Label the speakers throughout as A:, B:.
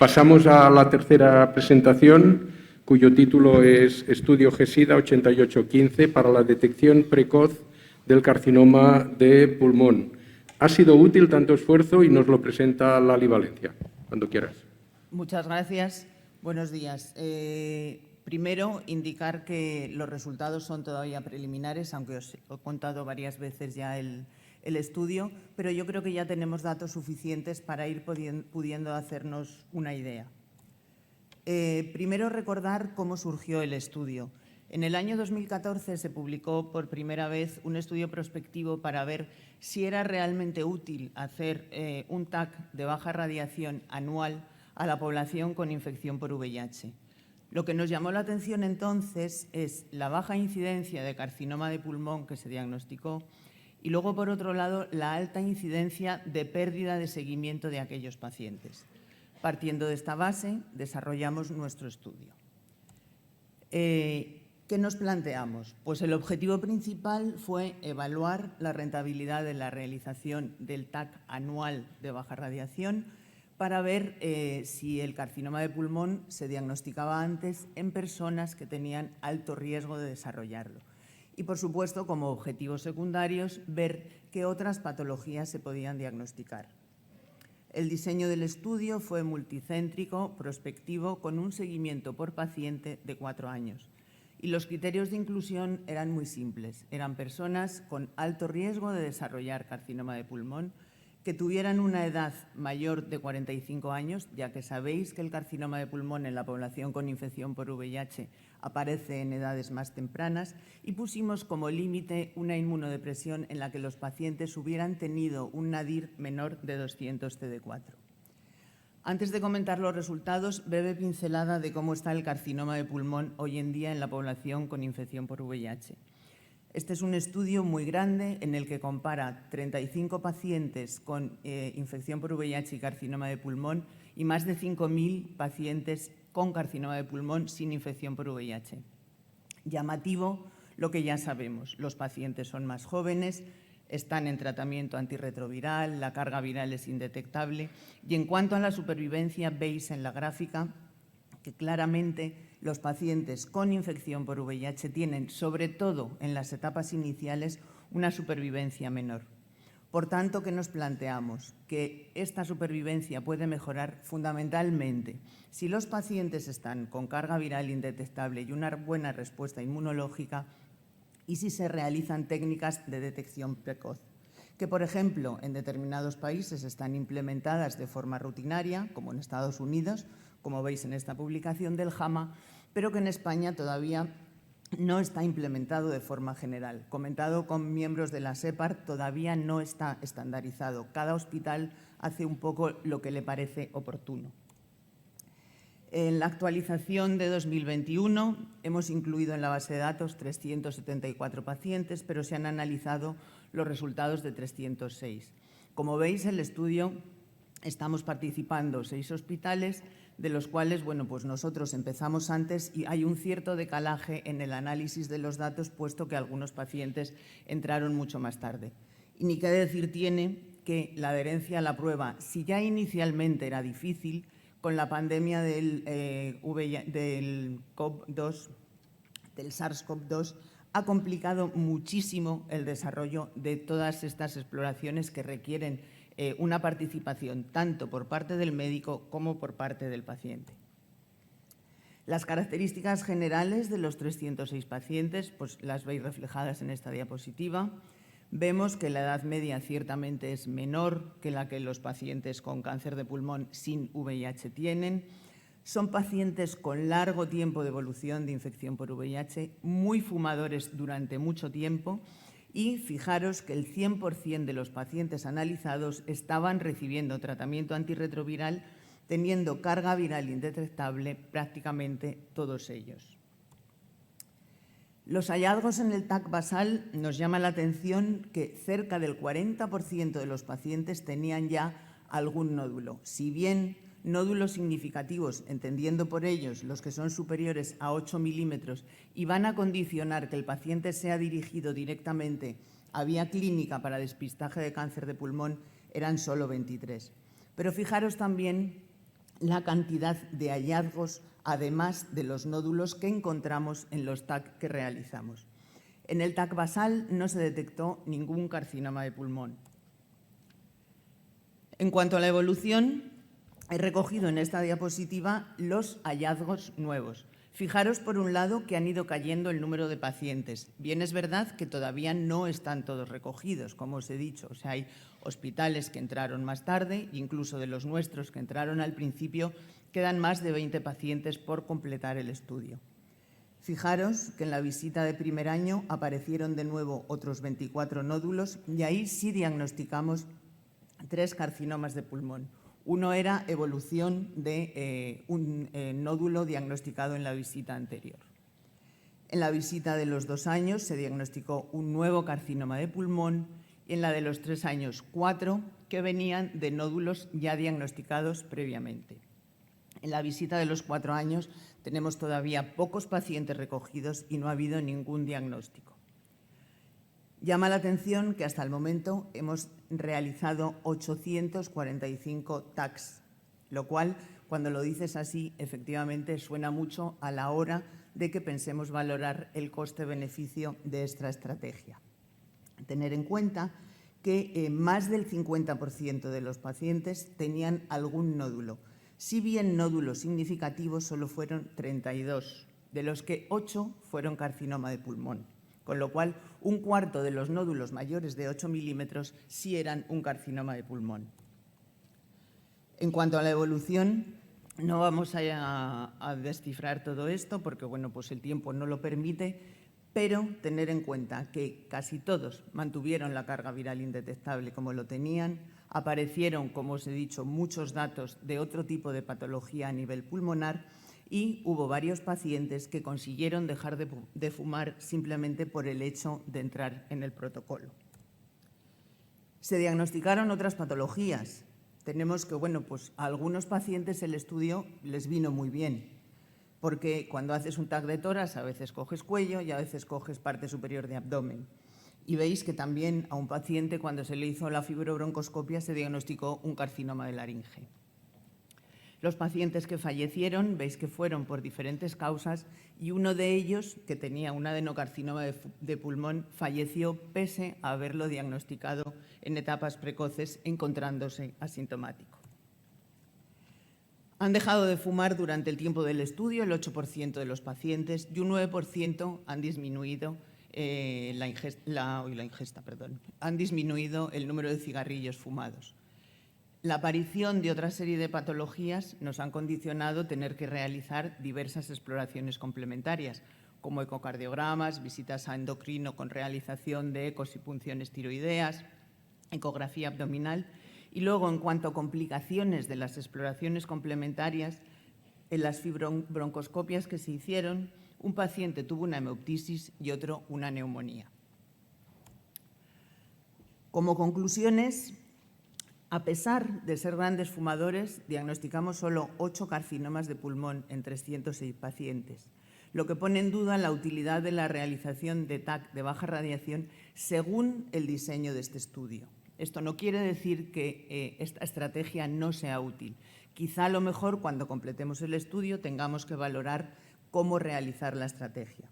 A: Pasamos a la tercera presentación, cuyo título es Estudio GESIDA 8815 para la detección precoz del carcinoma de pulmón. Ha sido útil tanto esfuerzo y nos lo presenta Lali Valencia. Cuando quieras.
B: Muchas gracias. Buenos días. Primero, indicar que los resultados son todavía preliminares, aunque os he contado varias veces ya el estudio, pero yo creo que ya tenemos datos suficientes para ir pudiendo hacernos una idea. Primero, recordar cómo surgió el estudio. En el año 2014 se publicó por primera vez un estudio prospectivo para ver si era realmente útil hacer un TAC de baja radiación anual a la población con infección por VIH. Lo que nos llamó la atención entonces es la baja incidencia de carcinoma de pulmón que se diagnosticó y luego, por otro lado, la alta incidencia de pérdida de seguimiento de aquellos pacientes. Partiendo de esta base, desarrollamos nuestro estudio. ¿Qué nos planteamos? Pues el objetivo principal fue evaluar la rentabilidad de la realización del TAC anual de baja radiación para ver si el carcinoma de pulmón se diagnosticaba antes en personas que tenían alto riesgo de desarrollarlo. Y, por supuesto, como objetivos secundarios, ver qué otras patologías se podían diagnosticar. El diseño del estudio fue multicéntrico, prospectivo, con un seguimiento por paciente de 4 años. Y los criterios de inclusión eran muy simples. Eran personas con alto riesgo de desarrollar carcinoma de pulmón, que tuvieran una edad mayor de 45 años, ya que sabéis que el carcinoma de pulmón en la población con infección por VIH aparece en edades más tempranas, y pusimos como límite una inmunodepresión en la que los pacientes hubieran tenido un nadir menor de 200 CD4. Antes de comentar los resultados, breve pincelada de cómo está el carcinoma de pulmón hoy en día en la población con infección por VIH. Este es un estudio muy grande en el que compara 35 pacientes con infección por VIH y carcinoma de pulmón y más de 5.000 pacientes con carcinoma de pulmón sin infección por VIH. Llamativo lo que ya sabemos, los pacientes son más jóvenes, están en tratamiento antirretroviral, la carga viral es indetectable y en cuanto a la supervivencia veis en la gráfica que claramente los pacientes con infección por VIH tienen, sobre todo en las etapas iniciales, una supervivencia menor. Por tanto, ¿qué nos planteamos? Que esta supervivencia puede mejorar fundamentalmente si los pacientes están con carga viral indetectable y una buena respuesta inmunológica y si se realizan técnicas de detección precoz, que, por ejemplo, en determinados países están implementadas de forma rutinaria, como en Estados Unidos, como veis en esta publicación del JAMA, pero que en España todavía no está implementado de forma general. Comentado con miembros de la SEPAR, todavía no está estandarizado. Cada hospital hace un poco lo que le parece oportuno. En la actualización de 2021 hemos incluido en la base de datos 374 pacientes, pero se han analizado los resultados de 306. Como veis, en el estudio estamos participando 6 hospitales, de los cuales, bueno, pues nosotros empezamos antes y hay un cierto decalaje en el análisis de los datos, puesto que algunos pacientes entraron mucho más tarde. Y ni qué decir tiene que la adherencia a la prueba, si ya inicialmente era difícil, con la pandemia del SARS-CoV-2, ha complicado muchísimo el desarrollo de todas estas exploraciones que requieren una participación tanto por parte del médico como por parte del paciente. Las características generales de los 306 pacientes pues las veis reflejadas en esta diapositiva. Vemos que la edad media ciertamente es menor que la que los pacientes con cáncer de pulmón sin VIH tienen. Son pacientes con largo tiempo de evolución de infección por VIH, muy fumadores durante mucho tiempo y fijaros que el 100% de los pacientes analizados estaban recibiendo tratamiento antirretroviral, teniendo carga viral indetectable prácticamente todos ellos. Los hallazgos en el TAC basal nos llama la atención que cerca del 40% de los pacientes tenían ya algún nódulo. Si bien nódulos significativos, entendiendo por ellos los que son superiores a 8 milímetros y van a condicionar que el paciente sea dirigido directamente a vía clínica para despistaje de cáncer de pulmón, eran solo 23. Pero fijaros también la cantidad de hallazgos, además de los nódulos que encontramos en los TAC que realizamos. En el TAC basal no se detectó ningún carcinoma de pulmón. En cuanto a la evolución, he recogido en esta diapositiva los hallazgos nuevos. Fijaros, por un lado, que han ido cayendo el número de pacientes. Bien es verdad que todavía no están todos recogidos, como os he dicho. O sea, hay hospitales que entraron más tarde, incluso de los nuestros que entraron al principio, quedan más de 20 pacientes por completar el estudio. Fijaros que en la visita de primer año aparecieron de nuevo otros 24 nódulos y ahí sí diagnosticamos 3 carcinomas de pulmón. Uno era evolución de un nódulo diagnosticado en la visita anterior. En la visita de los 2 años se diagnosticó un nuevo carcinoma de pulmón y en la de los 3 años 4 que venían de nódulos ya diagnosticados previamente. En la visita de los 4 años tenemos todavía pocos pacientes recogidos y no ha habido ningún diagnóstico. Llama la atención que hasta el momento hemos realizado 845 TACs, lo cual, cuando lo dices así, efectivamente suena mucho a la hora de que pensemos valorar el coste-beneficio de esta estrategia. Tener en cuenta que más del 50% de los pacientes tenían algún nódulo. Si bien nódulos significativos solo fueron 32, de los que 8 fueron carcinoma de pulmón. Con lo cual, un cuarto de los nódulos mayores de 8 milímetros sí eran un carcinoma de pulmón. En cuanto a la evolución, no vamos a descifrar todo esto porque bueno, pues el tiempo no lo permite, pero tener en cuenta que casi todos mantuvieron la carga viral indetectable como lo tenían, aparecieron, como os he dicho, muchos datos de otro tipo de patología a nivel pulmonar y hubo varios pacientes que consiguieron dejar de fumar simplemente por el hecho de entrar en el protocolo. Se diagnosticaron otras patologías. Tenemos que, bueno, pues a algunos pacientes el estudio les vino muy bien, porque cuando haces un TAC de tórax a veces coges cuello y a veces coges parte superior de abdomen. Y veis que también a un paciente cuando se le hizo la fibrobroncoscopia se diagnosticó un carcinoma de laringe. Los pacientes que fallecieron, veis que fueron por diferentes causas y uno de ellos, que tenía un adenocarcinoma de pulmón, falleció pese a haberlo diagnosticado en etapas precoces, encontrándose asintomático. Han dejado de fumar durante el tiempo del estudio el 8% de los pacientes y un 9% han disminuido han disminuido el número de cigarrillos fumados. La aparición de otra serie de patologías nos han condicionado tener que realizar diversas exploraciones complementarias, como ecocardiogramas, visitas a endocrino con realización de ecos y punciones tiroideas, ecografía abdominal. Y luego, en cuanto a complicaciones de las exploraciones complementarias, en las fibrobroncoscopias que se hicieron, un paciente tuvo una hemoptisis y otro una neumonía. Como conclusiones, a pesar de ser grandes fumadores, diagnosticamos solo 8 carcinomas de pulmón en 306 pacientes, lo que pone en duda la utilidad de la realización de TAC de baja radiación según el diseño de este estudio. Esto no quiere decir que esta estrategia no sea útil. Quizá a lo mejor cuando completemos el estudio tengamos que valorar cómo realizar la estrategia.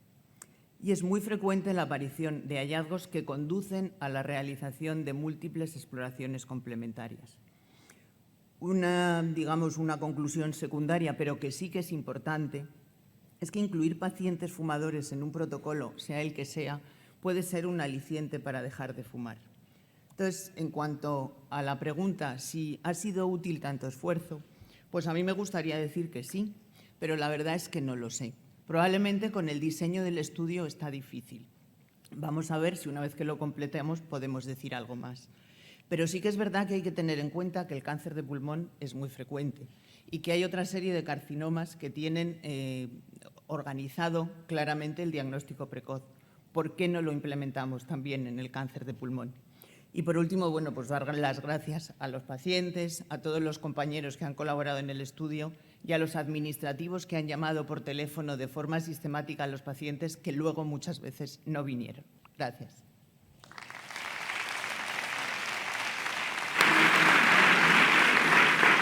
B: Y es muy frecuente la aparición de hallazgos que conducen a la realización de múltiples exploraciones complementarias. Una conclusión secundaria, pero que sí que es importante, es que incluir pacientes fumadores en un protocolo, sea el que sea, puede ser un aliciente para dejar de fumar. Entonces, en cuanto a la pregunta si ha sido útil tanto esfuerzo, pues a mí me gustaría decir que sí, pero la verdad es que no lo sé. Probablemente con el diseño del estudio está difícil. Vamos a ver si una vez que lo completemos podemos decir algo más. Pero sí que es verdad que hay que tener en cuenta que el cáncer de pulmón es muy frecuente y que hay otra serie de carcinomas que tienen organizado claramente el diagnóstico precoz. ¿Por qué no lo implementamos también en el cáncer de pulmón? Y por último, bueno, pues dar las gracias a los pacientes, a todos los compañeros que han colaborado en el estudio y a los administrativos que han llamado por teléfono de forma sistemática a los pacientes que luego muchas veces no vinieron. Gracias.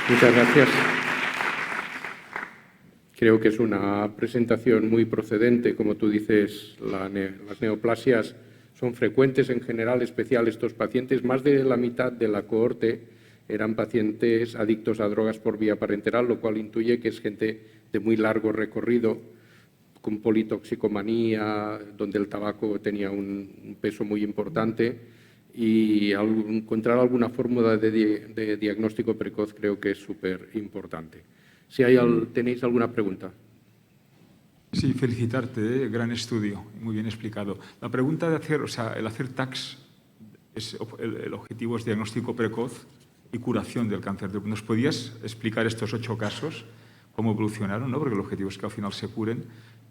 A: Muchas gracias. Creo que es una presentación muy procedente. Como tú dices, las neoplasias son frecuentes en general, especial estos pacientes. Más de la mitad de la cohorte eran pacientes adictos a drogas por vía parenteral, lo cual intuye que es gente de muy largo recorrido, con politoxicomanía, donde el tabaco tenía un peso muy importante, y encontrar alguna fórmula de diagnóstico precoz creo que es súper importante. Si tenéis alguna pregunta.
C: Sí, felicitarte, gran estudio, muy bien explicado. La pregunta de hacer, el hacer TACS, el objetivo es diagnóstico precoz y curación del cáncer. ¿Nos podías explicar estos 8 casos, cómo evolucionaron, ¿no? Porque el objetivo es que al final se curen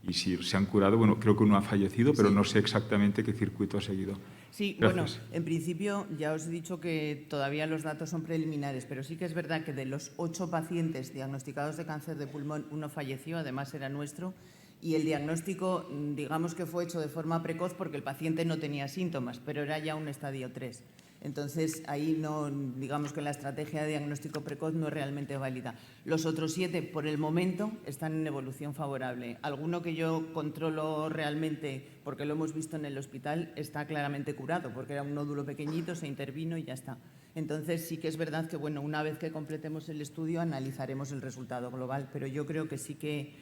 C: y si se han curado, bueno, creo que uno ha fallecido, pero no sé exactamente qué circuito ha seguido.
B: Sí,
C: Gracias.
B: bueno, en principio ya os he dicho que todavía los datos son preliminares, pero sí que es verdad que de los 8 pacientes diagnosticados de cáncer de pulmón, uno falleció, además era nuestro, y el diagnóstico, digamos que fue hecho de forma precoz porque el paciente no tenía síntomas, pero era ya un estadio 3. Entonces, ahí no, digamos que la estrategia de diagnóstico precoz no es realmente válida. Los otros 7, por el momento, están en evolución favorable. Alguno que yo controlo realmente, porque lo hemos visto en el hospital, está claramente curado, porque era un nódulo pequeñito, se intervino y ya está. Entonces, sí que es verdad que, bueno, una vez que completemos el estudio, analizaremos el resultado global, pero yo creo que sí que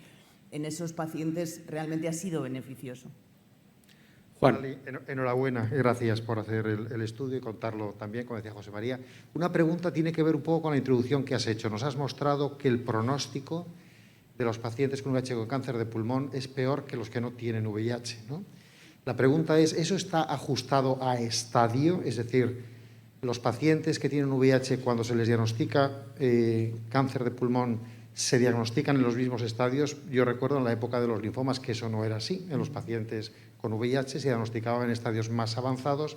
B: en esos pacientes realmente ha sido beneficioso.
A: Juan.
D: Enhorabuena y gracias por hacer el estudio y contarlo también, como decía José María. Una pregunta tiene que ver un poco con la introducción que has hecho. Nos has mostrado que el pronóstico de los pacientes con VIH con cáncer de pulmón es peor que los que no tienen VIH, ¿no? La pregunta es, ¿eso está ajustado a estadio? Es decir, los pacientes que tienen VIH cuando se les diagnostica cáncer de pulmón se diagnostican en los mismos estadios. Yo recuerdo en la época de los linfomas que eso no era así. En los pacientes con VIH se diagnosticaban en estadios más avanzados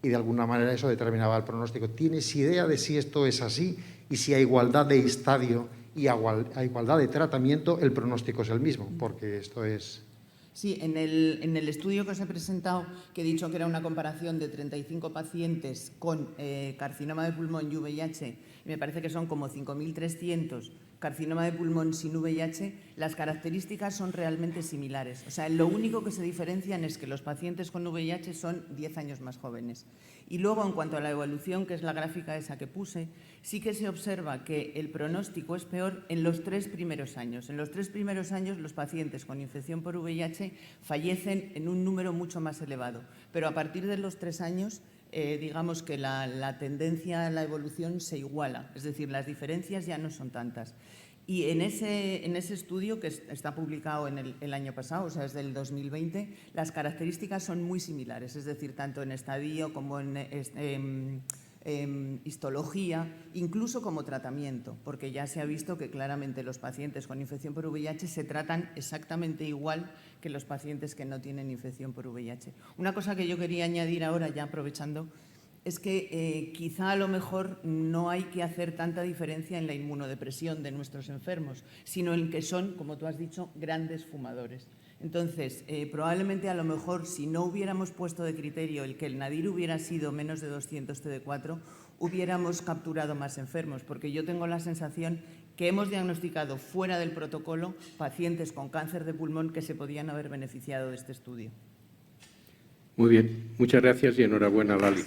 D: y de alguna manera eso determinaba el pronóstico. ¿Tienes idea de si esto es así y si a igualdad de estadio y a igualdad de tratamiento el pronóstico es el mismo? Porque esto es...
B: Sí, en el estudio que os he presentado, que he dicho que era una comparación de 35 pacientes con carcinoma de pulmón y VIH, y me parece que son como 5.300 carcinoma de pulmón sin VIH, las características son realmente similares. O sea, lo único que se diferencian es que los pacientes con VIH son 10 años más jóvenes. Y luego, en cuanto a la evolución, que es la gráfica esa que puse, sí que se observa que el pronóstico es peor en los 3 primeros años. En los 3 primeros años, los pacientes con infección por VIH fallecen en un número mucho más elevado. Pero a partir de los 3 años, digamos que la tendencia a la evolución se iguala, es decir, las diferencias ya no son tantas. Y en ese estudio, que está publicado el año pasado, o sea, es del 2020, las características son muy similares, es decir, tanto en estadio como en histología, incluso como tratamiento, porque ya se ha visto que claramente los pacientes con infección por VIH se tratan exactamente igual que los pacientes que no tienen infección por VIH. Una cosa que yo quería añadir ahora, ya aprovechando, es que quizá a lo mejor no hay que hacer tanta diferencia en la inmunodepresión de nuestros enfermos, sino en que son, como tú has dicho, grandes fumadores. Entonces, probablemente a lo mejor si no hubiéramos puesto de criterio el que el nadir hubiera sido menos de 200 TD4, hubiéramos capturado más enfermos, porque yo tengo la sensación que hemos diagnosticado fuera del protocolo pacientes con cáncer de pulmón que se podían haber beneficiado de este estudio.
A: Muy bien, muchas gracias y enhorabuena, Lali.